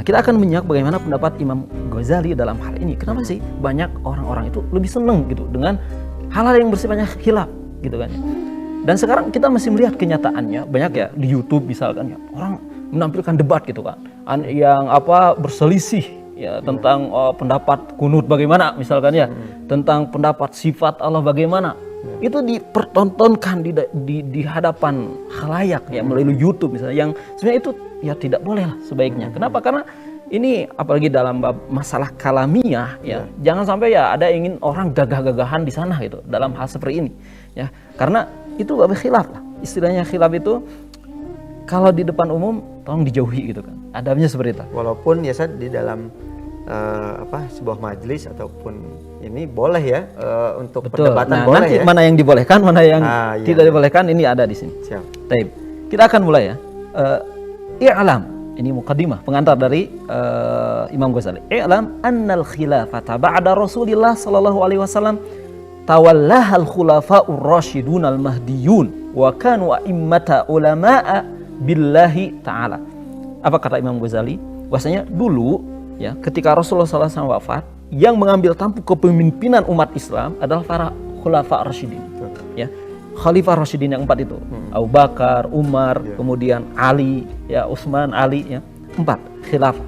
kita akan menyimak bagaimana pendapat Imam Ghazali dalam hal ini. Kenapa sih banyak orang-orang itu lebih seneng gitu dengan hal-hal yang bersifatnya khilaf gitu kan ya. Dan sekarang kita masih melihat kenyataannya, banyak ya di YouTube misalkan ya, orang menampilkan debat gitu kan, yang berselisih ya tentang pendapat kunut bagaimana misalkan ya, tentang pendapat sifat Allah bagaimana. Itu dipertontonkan di hadapan khalayak ya melalui YouTube misalnya, yang sebenarnya itu ya tidak boleh lah sebaiknya. Kenapa? Karena ini apalagi dalam masalah kalamiah ya, jangan sampai ya ada ingin orang gagah-gagahan di sana gitu dalam hal seperti ini ya, karena itu bab khilaf lah. Istilahnya khilaf itu kalau di depan umum tolong dijauhi gitu kan. Adabnya seperti itu. Walaupun ya di dalam sebuah majelis ataupun ini boleh ya untuk betul. Perdebatan Nah, boleh nanti ya. Mana yang dibolehkan, mana yang tidak dibolehkan, ini ada di sini. Siap. Taib. Kita akan mulai ya. I'lam, ini muqaddimah, pengantar dari Imam Ghazali. I'lam annal khilafata ba'da Rasulillah sallallahu alaihi wasallam tawallahal khulafa'ur rasyidun al-mahdiyun wa kanu a'immata ulama'a billahi ta'ala. Apa kata Imam Ghazali? Bahwasanya dulu ya, ketika Rasulullah SAW wafat, yang mengambil tampuk kepemimpinan umat Islam adalah para khulafa rasyidin ya. Khalifah rasyidin yang 4 itu, Abu Bakar, Umar, kemudian Ali ya, Utsman, Ali ya, 4 khilafah.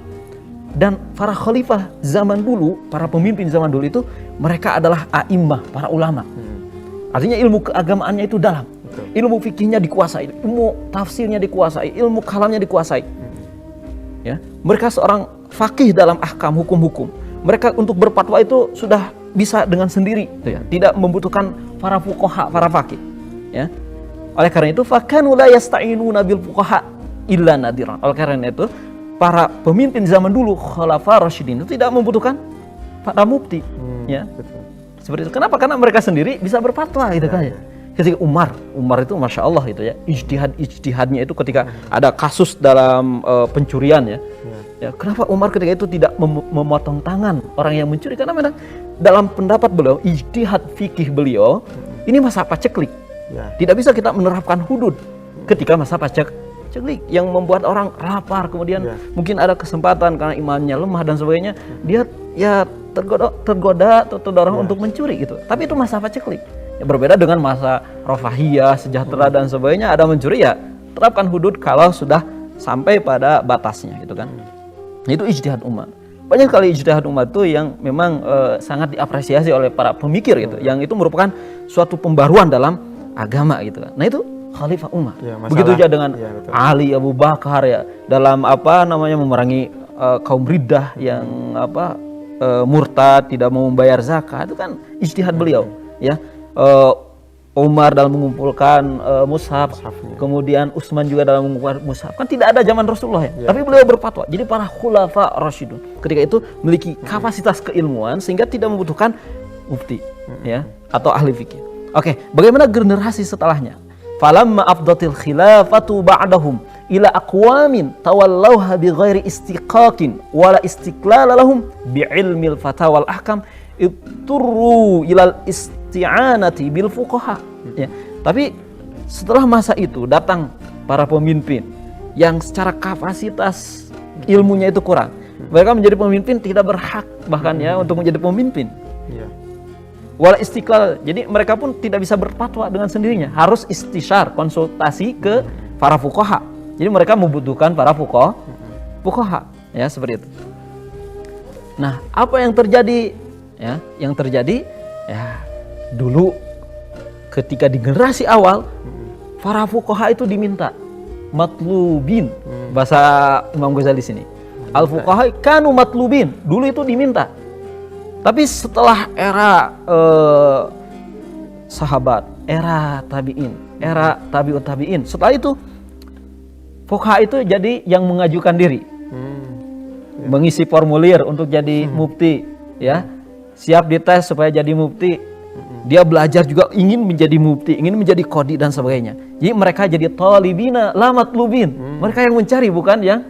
Dan para khalifah zaman dulu, para pemimpin zaman dulu itu, mereka adalah a'immah, para ulama. Artinya ilmu keagamaannya itu dalam. Ilmu fikihnya dikuasai, ilmu tafsirnya dikuasai, ilmu kalamnya dikuasai. Ya, mereka seorang fakih dalam ahkam hukum-hukum. Mereka untuk berfatwa itu sudah bisa dengan sendiri, gitu ya. Tidak membutuhkan para fuqaha, para fakih. Ya. Oleh karena itu, fakanu la yasta'inuna bil fuqaha illa nadiran. Oleh karena itu, para pemimpin zaman dulu khulafa rasyidin itu tidak membutuhkan para mufti, ya. Betul. Seperti itu. Kenapa? Karena mereka sendiri bisa berfatwa, gitu kan ya. Ketika Umar itu masya Allah itu ya, ijtihadnya itu ketika ada kasus dalam pencurian ya. Ya, kenapa Umar ketika itu tidak memotong tangan orang yang mencuri? Karena memang dalam pendapat beliau, ijtihad fikih beliau ini masa paceklik. Tidak bisa kita menerapkan hudud ketika masa paceklik yang membuat orang lapar, kemudian mungkin ada kesempatan karena imannya lemah dan sebagainya, dia ya tergoda atau terdorong untuk mencuri gitu. Tapi itu masa paceklik. Ya, berbeda dengan masa rafahiyah, sejahtera dan sebagainya, ada mencuri ya terapkan hudud kalau sudah sampai pada batasnya gitu kan. Itu ijtihad umat. Banyak sekali ijtihad umat itu yang memang sangat diapresiasi oleh para pemikir gitu, yang itu merupakan suatu pembaruan dalam agama gitu kan. Nah itu Khalifah Umar. Begitu juga dengan Ali, Abu Bakar ya, dalam memerangi kaum riddah yang murtad, tidak mau membayar zakat, itu kan ijtihad beliau ya. Umar dalam mengumpulkan mushaf, kemudian Utsman juga dalam mengumpulkan mushaf. Kan tidak ada zaman Rasulullah ya. Tapi beliau berfatwa. Jadi para khulafa rasyidun ketika itu memiliki kapasitas keilmuan sehingga tidak membutuhkan mufti ya atau ahli fikih. Oke, bagaimana generasi setelahnya? Falamma afdatil khilafatu ba'dahum ila aqwamin tawallawha bighairi istiqaqin wala istiqlala lahum bi'ilmil fatawal ahkam iturru ilal isti'anati bil fuqaha ya. Tapi setelah masa itu datang para pemimpin yang secara kapasitas ilmunya itu kurang. Mereka menjadi pemimpin tidak berhak bahkan ya untuk menjadi pemimpin. Wala istiqlal. Jadi mereka pun tidak bisa berfatwa dengan sendirinya, harus istisyar, konsultasi ke para fuqaha. Jadi mereka membutuhkan para fuqaha ya, seperti itu. Nah, apa yang terjadi? Ya, yang terjadi ya dulu ketika di generasi awal para fuqaha itu diminta matlubin, bahasa Imam Ghazali sini. Al fuqaha kanu matlubin, dulu itu diminta. Tapi setelah era sahabat, era tabi'in, era tabi'ut tabi'in, setelah itu fuqaha itu jadi yang mengajukan diri, mengisi formulir untuk jadi mufti ya. Siap dites supaya jadi mufti. Dia belajar juga ingin menjadi mufti, ingin menjadi qadhi dan sebagainya. Jadi mereka jadi talibina la matlubin. Mereka yang mencari bukan yang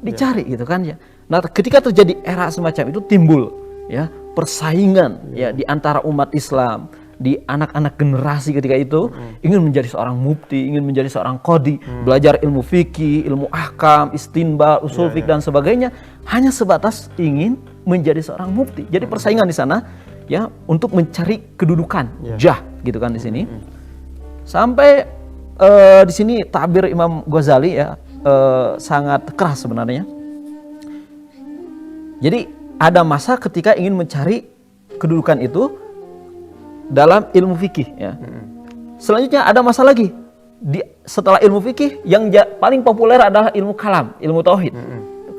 dicari gitu kan ya. Nah, ketika terjadi era semacam itu timbul ya persaingan ya di antara umat Islam di anak-anak generasi ketika itu ingin menjadi seorang mufti, ingin menjadi seorang qadhi, belajar ilmu fikih, ilmu ahkam, istinbat, usul fikih dan sebagainya, hanya sebatas ingin menjadi seorang mufti. Jadi persaingan di sana ya untuk mencari kedudukan, jah gitu kan di sini. Sampai di sini tabir Imam Ghazali ya sangat keras sebenarnya. Jadi ada masa ketika ingin mencari kedudukan itu dalam ilmu fikih ya. Selanjutnya ada masa lagi setelah ilmu fikih yang paling populer adalah ilmu kalam, ilmu tauhid.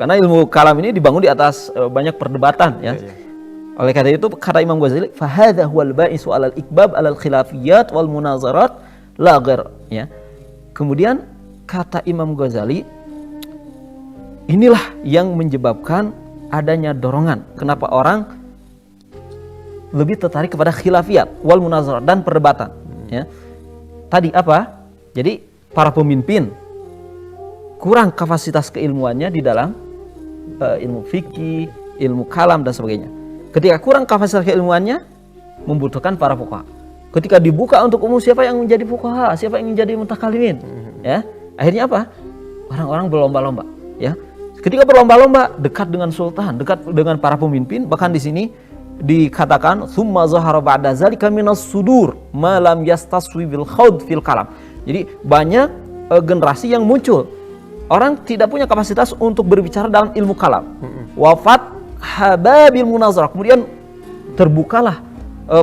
Karena ilmu kalam ini dibangun di atas banyak perdebatan ya. Oleh karena itu kata Imam Ghazali, fa hadza huwal ba'isu 'alal ikbab 'alal khilafiyat wal munazarat la ghair ya. Kemudian kata Imam Ghazali, inilah yang menyebabkan adanya dorongan kenapa orang lebih tertarik kepada khilafiyat wal munazarat dan perdebatan ya. Tadi apa? Jadi para pemimpin kurang kapasitas keilmuannya di dalam ilmu fikih, ilmu kalam dan sebagainya. Ketika kurang kapasitas keilmuannya membutuhkan para fuqaha. Ketika dibuka untuk umum, siapa yang menjadi fuqaha, siapa yang menjadi mutakalimin ya. Akhirnya apa? Orang-orang berlomba-lomba ya. Ketika berlomba-lomba dekat dengan sultan, dekat dengan para pemimpin, bahkan di sini dikatakan summa zahara ba'da zalika minas sudur ma lam yastaswi bil khawd fil kalam. Jadi banyak generasi yang muncul orang tidak punya kapasitas untuk berbicara dalam ilmu kalam. Wafat hababil munazarah, kemudian terbukalah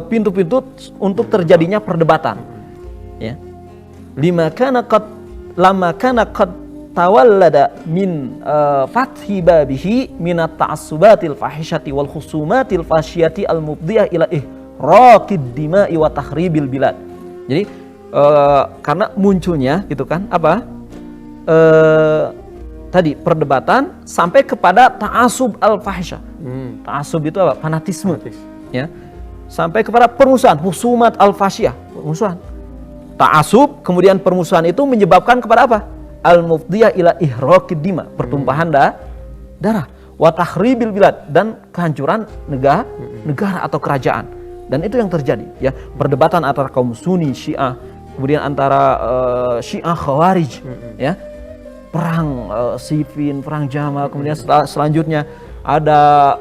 pintu-pintu untuk terjadinya perdebatan ya. Lama kana qad tawallada min fathi babihi minat ta'assubatil fahishati wal khusumatil fasyati al mubdiyah ila ihraqid dima'i wa tahribil bilad. Jadi karena munculnya gitu kan apa tadi perdebatan sampai kepada ta'assub al fahisha. Ta'assub itu apa? Fanatisme ya. Sampai kepada permusuhan, husumat al fasyah, permusuhan. Ta'assub kemudian permusuhan itu menyebabkan kepada apa? Al-mufdiyah ila ihraqid dima, pertumpahan darah, wa tahribil bilad, dan kehancuran negara atau kerajaan. Dan itu yang terjadi ya, perdebatan antara kaum Sunni, Syiah, kemudian antara Syiah Khawarij ya. Perang Siffin, perang Jamal, kemudian selanjutnya ada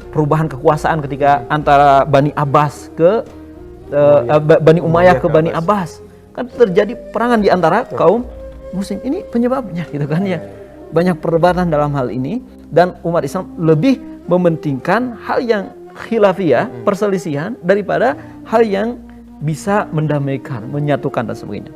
perubahan kekuasaan ketika antara Bani Abbas ke Bani Umayyah ke Bani Abbas. Kan terjadi perangan di antara kaum Muslim. Ini penyebabnya gitu kan ya. Banyak perdebatan dalam hal ini dan umat Islam lebih mementingkan hal yang khilafiyah, perselisihan, daripada hal yang bisa mendamaikan, menyatukan dan sebagainya.